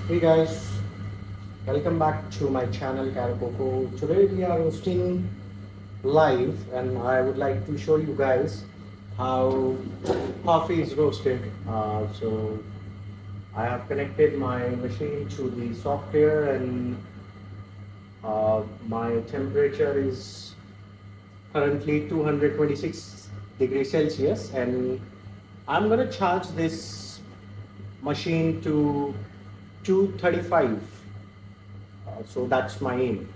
Hey guys, welcome back to my channel Carococo. Today we are hosting live and I would like to show you guys how coffee is roasted. So I have connected my machine to the software and my temperature is currently 226 degrees Celsius and I'm going to charge this machine to 235. So that's my aim.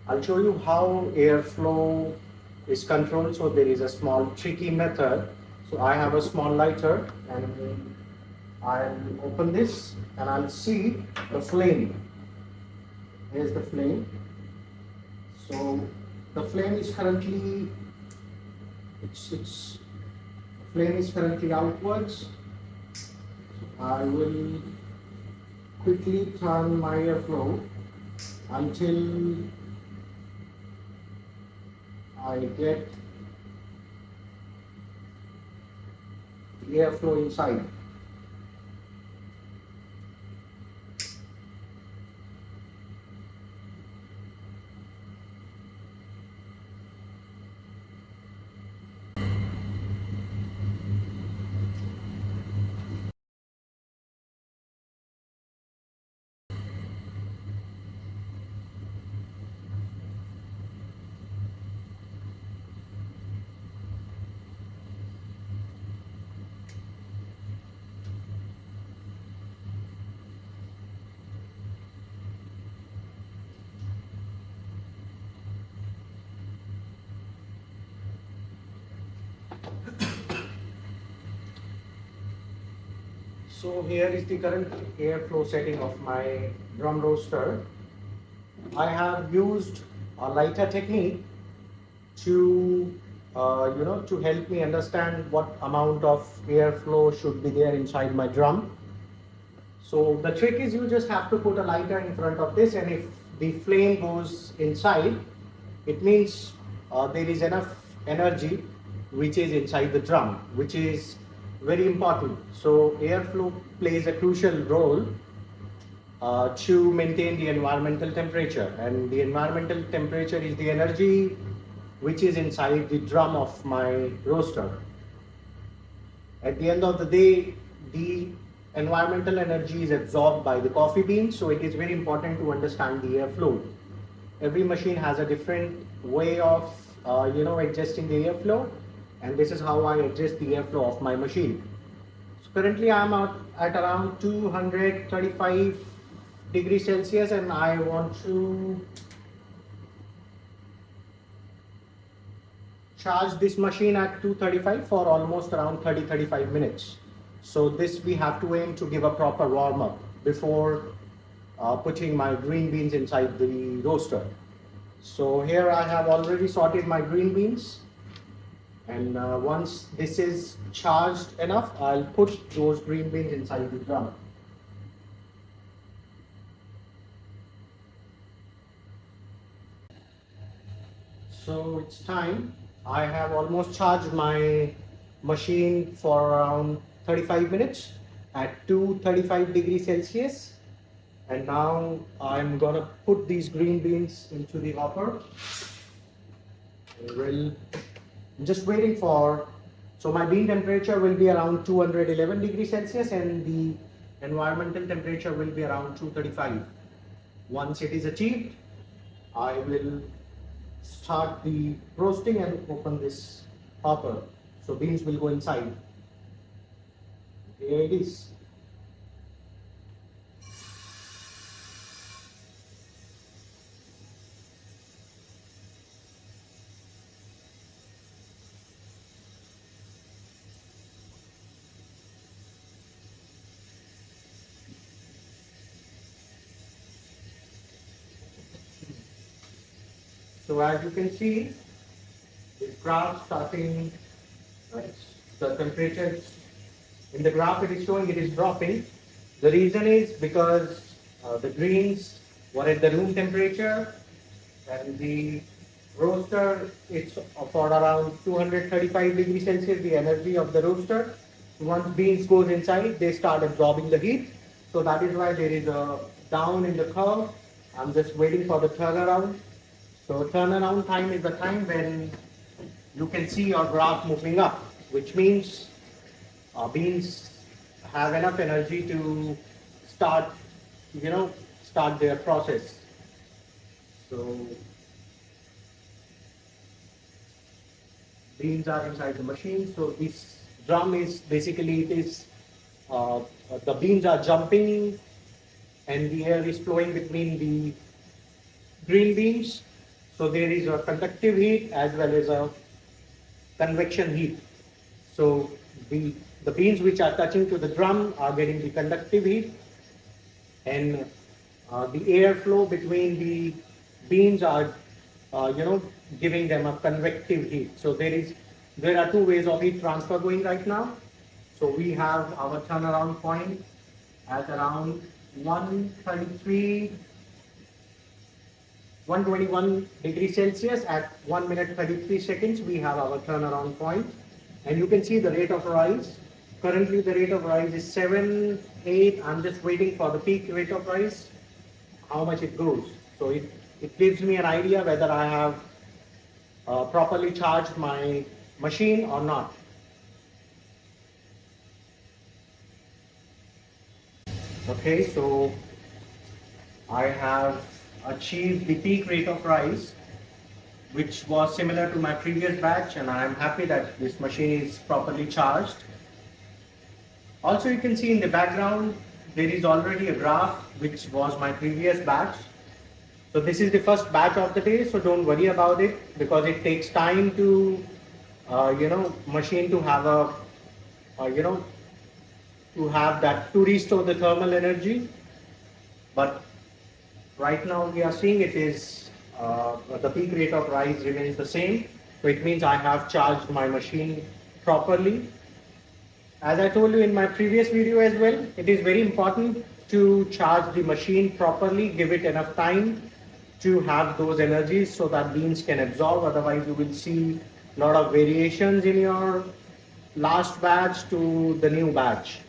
I'll show you how airflow is controlled. So there is a small tricky method. So I have a small lighter and I'll open this and I'll see the flame. Here's the flame. So the flame is currently the flame is currently outwards. I will quickly turn my airflow until I get the airflow inside. So here is the current airflow setting of my drum roaster. I have used a lighter technique to to help me understand what amount of airflow should be there inside my drum. So the trick is you just have to put a lighter in front of this, and if the flame goes inside, it means there is enough energy which is inside the drum, which is very important. So airflow plays a crucial role to maintain the environmental temperature, and the environmental temperature is the energy which is inside the drum of my roaster. At the end of the day, the environmental energy is absorbed by the coffee beans, so it is very important to understand the airflow. Every machine has a different way of adjusting the airflow, and this is how I adjust the airflow of my machine. So currently I'm out at around 235 degrees Celsius and I want to charge this machine at 235 for almost around 30-35 minutes. So this we have to aim to give a proper warm up before putting my green beans inside the roaster. So here I have already sorted my green beans, and once this is charged enough, I'll put those green beans inside the drum. So it's time. I have almost charged my machine for around 35 minutes at 235 degrees Celsius. And now I'm gonna put these green beans into the hopper. I'm just waiting for, so my bean temperature will be around 211 degrees Celsius and the environmental temperature will be around 235. Once it is achieved, I will start the roasting and open this hopper. So beans will go inside. Here it is. So as you can see, the graph starting, right, the temperature in the graph it is showing it is dropping. The reason is because the greens were at the room temperature and the roaster is for around 235 degrees Celsius, the energy of the roaster. Once beans goes inside, they start absorbing the heat So that is why there is a down in the curve. I'm just waiting for the turnaround. So turnaround time is the time when you can see your graph moving up, which means beans have enough energy to start, you know, start their process. So beans are inside the machine. So this drum is basically, it is the beans are jumping and the air is flowing between the green beans. So there is a conductive heat as well as a convection heat. So the, the beans which are touching to the drum are getting the conductive heat, and the airflow between the beans are, giving them a convective heat. So there are two ways of heat transfer going right now. So we have our turnaround point at around 133 121 degrees Celsius. At 1 minute 33 seconds, we have our turnaround point. And you can see the rate of rise. Currently, the rate of rise is 7, 8. I'm just waiting for the peak rate of rise, how much it goes. So it gives me an idea whether I have properly charged my machine or not. Okay, so I have achieved the peak rate of rise, which was similar to my previous batch, and I am happy that this machine is properly charged. Also, you can see in the background there is already a graph which was my previous batch. So this is the first batch of the day, so don't worry about it, because it takes time to machine to have a to have that, to restore the thermal energy. But right now we are seeing it is the peak rate of rise remains the same. So it means I have charged my machine properly. As I told you in my previous video as well, it is very important to charge the machine properly, give it enough time to have those energies so that beans can absorb. Otherwise you will see a lot of variations in your last batch to the new batch.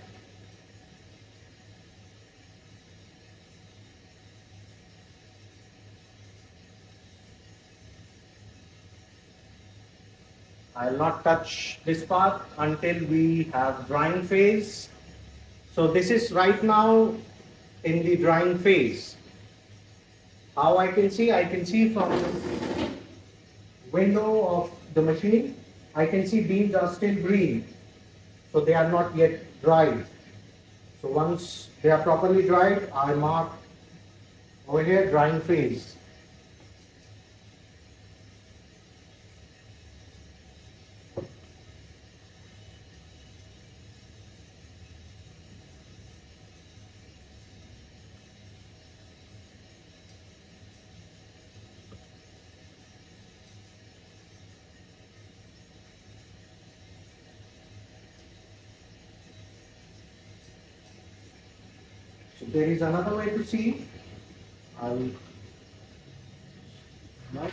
I'll not touch this part until we have drying phase. So this is right now in the drying phase. How I can see from the window of the machine, I can see beans are still green. So they are not yet dried. So once they are properly dried, I mark over here drying phase. So there is another way to see. I'll no.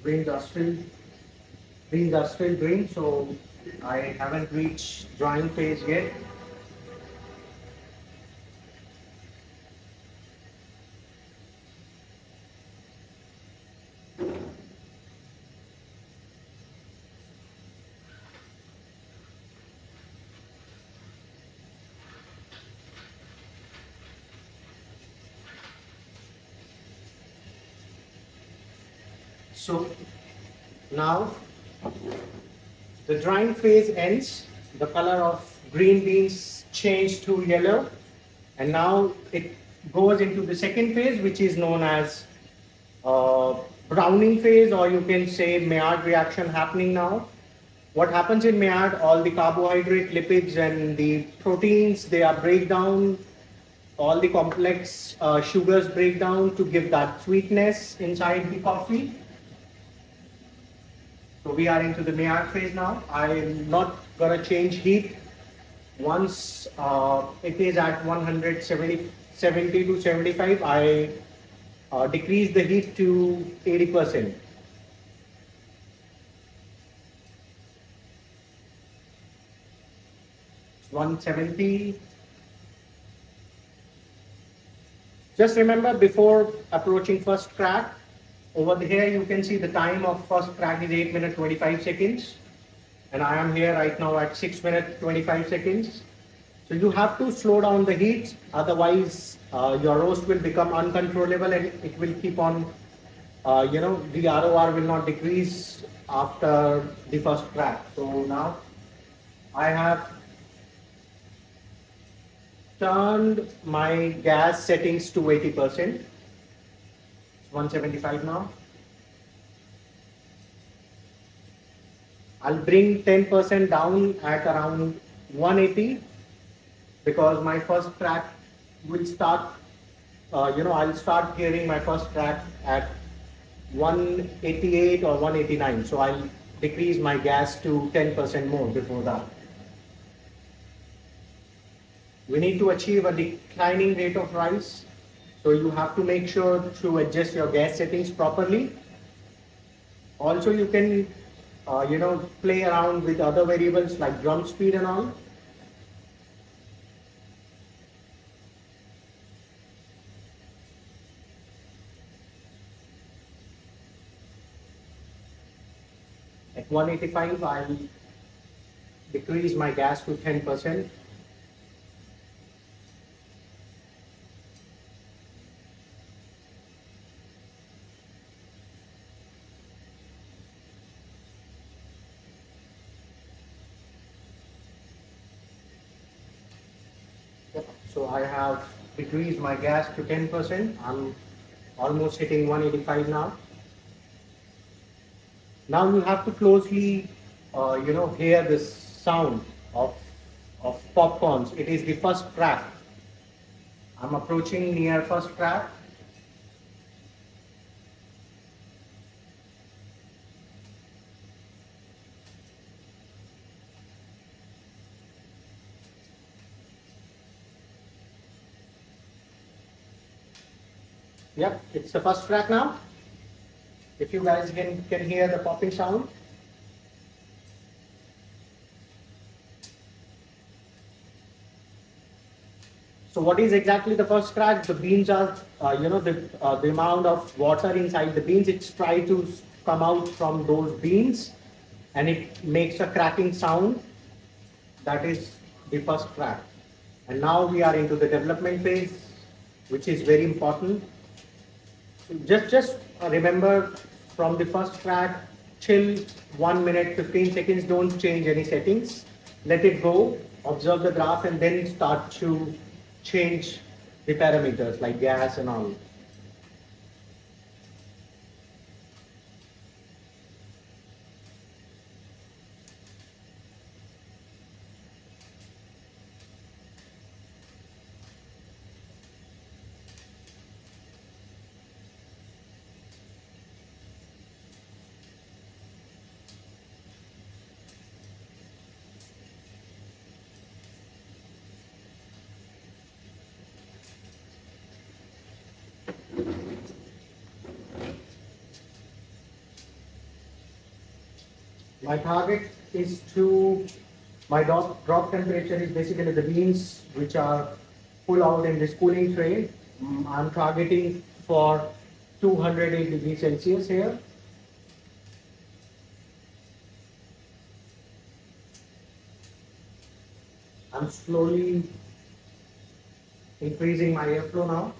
Beans are still green, so I haven't reached drying phase yet. So now the drying phase ends, the color of green beans changed to yellow, and now it goes into the second phase, which is known as browning phase, or you can say Maillard reaction happening now. What happens in Maillard, all the carbohydrate, lipids and the proteins, they are break down, all the complex sugars break down to give that sweetness inside the coffee. So we are into the Maillard phase now. I'm not gonna change heat. Once it is at 70 to 75, I decrease the heat to 80%. 170. Just remember, before approaching first crack, over here you can see the time of first crack is 8 minutes 25 seconds. And I am here right now at 6 minutes 25 seconds. So you have to slow down the heat, otherwise your roast will become uncontrollable and it will keep on, the ROR will not decrease after the first crack. So now I have turned my gas settings to 80%. 175 now. I'll bring 10% down at around 180 because my first crack will start, I'll start hearing my first crack at 188 or 189. So I'll decrease my gas to 10% more before that. We need to achieve a declining rate of rise. So you have to make sure to adjust your gas settings properly. Also, you can, play around with other variables like drum speed and all. At 185, I'll decrease my gas to 10%. So I have decreased my gas to 10%. I'm almost hitting 185 now. Now you have to closely, hear this sound of popcorns. It is the first crack. I'm approaching near first crack. Yep, it's the first crack now. If you guys can hear the popping sound. So what is exactly the first crack? The beans are, the amount of water inside the beans, it's trying to come out from those beans and it makes a cracking sound. That is the first crack. And now we are into the development phase, which is very important. Just remember from the first crack till 1 minute 15 seconds, don't change any settings. Let it go, observe the graph and then start to change the parameters like gas and all. My target is my drop temperature is basically the beans which are pulled out in this cooling tray. I'm targeting for 208 degrees Celsius here. I'm slowly increasing my airflow now.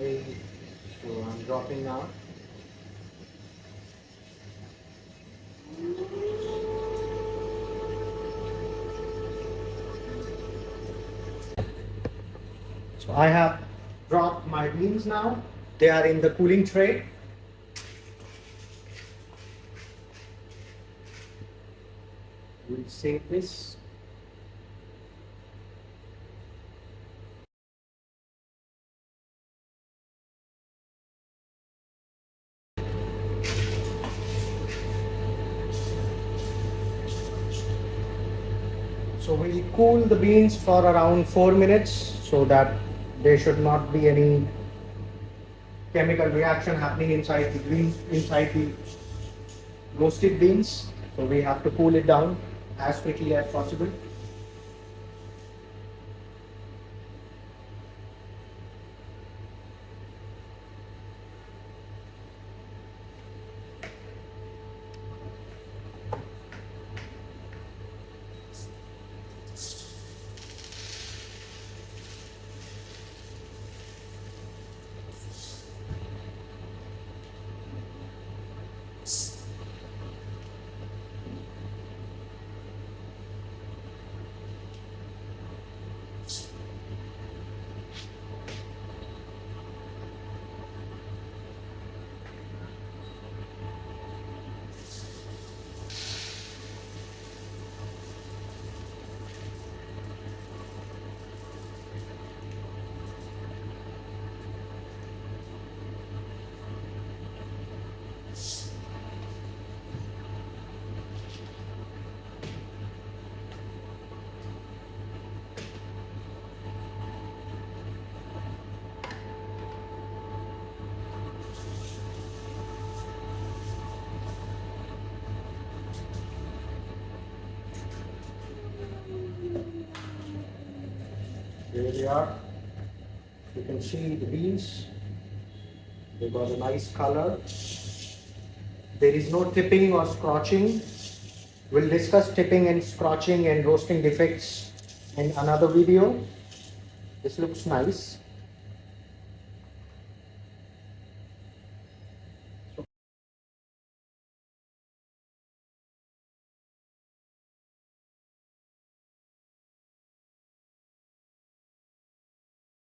Okay, so I'm dropping now. So I have dropped my beans now. They are in the cooling tray. We'll save this. So we'll cool the beans for around 4 minutes so that there should not be any chemical reaction happening inside the beans, inside the roasted beans. So we have to cool it down as quickly as possible. Here they are. You can see the beans. They got a nice color. There is no tipping or scorching. We'll discuss tipping and scorching and roasting defects in another video. This looks nice.